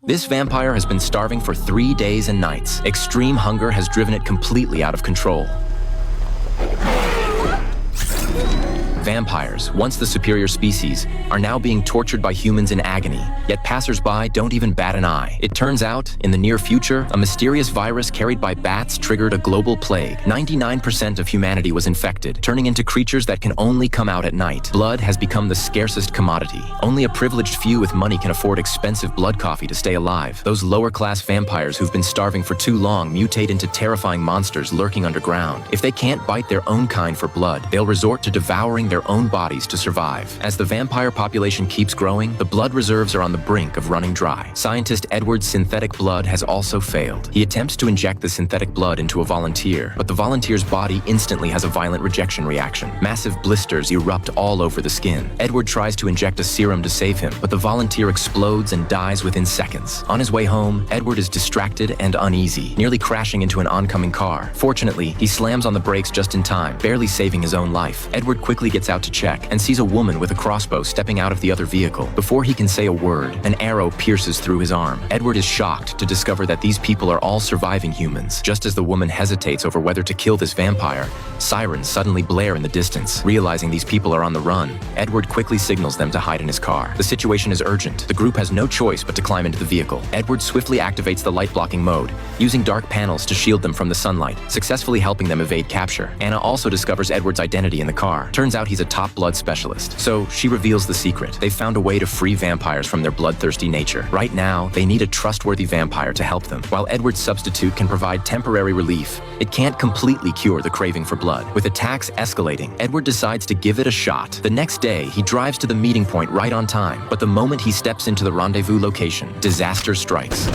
This vampire has been starving for 3 days and nights. Extreme hunger has driven it completely out of control. Vampires, once the superior species, are now being tortured by humans in agony, yet passers-by don't even bat an eye. It turns out, in the near future, a mysterious virus carried by bats triggered a global plague. 99% of humanity was infected, turning into creatures that can only come out at night. Blood has become the scarcest commodity. Only a privileged few with money can afford expensive blood coffee to stay alive. Those lower-class vampires who've been starving for too long mutate into terrifying monsters lurking underground. If they can't bite their own kind for blood, they'll resort to devouring their own bodies to survive. As the vampire population keeps growing, the blood reserves are on the brink of running dry. Scientist Edward's synthetic blood has also failed. He attempts to inject the synthetic blood into a volunteer, but the volunteer's body instantly has a violent rejection reaction. Massive blisters erupt all over the skin. Edward tries to inject a serum to save him, but the volunteer explodes and dies within seconds. On his way home, Edward is distracted and uneasy, nearly crashing into an oncoming car. Fortunately, he slams on the brakes just in time, barely saving his own life. Edward quickly gets out to check and sees a woman with a crossbow stepping out of the other vehicle. Before he can say a word, an arrow pierces through his arm. Edward is shocked to discover that these people are all surviving humans. Just as the woman hesitates over whether to kill this vampire, sirens suddenly blare in the distance. Realizing these people are on the run, Edward quickly signals them to hide in his car. The situation is urgent. The group has no choice but to climb into the vehicle. Edward swiftly activates the light-blocking mode, using dark panels to shield them from the sunlight, successfully helping them evade capture. Anna also discovers Edward's identity in the car. Turns out he's a top blood specialist, so she reveals the secret. They've found a way to free vampires from their bloodthirsty nature. Right now, they need a trustworthy vampire to help them. While Edward's substitute can provide temporary relief, it can't completely cure the craving for blood. With attacks escalating, Edward decides to give it a shot. The next day, he drives to the meeting point right on time, but the moment he steps into the rendezvous location, disaster strikes.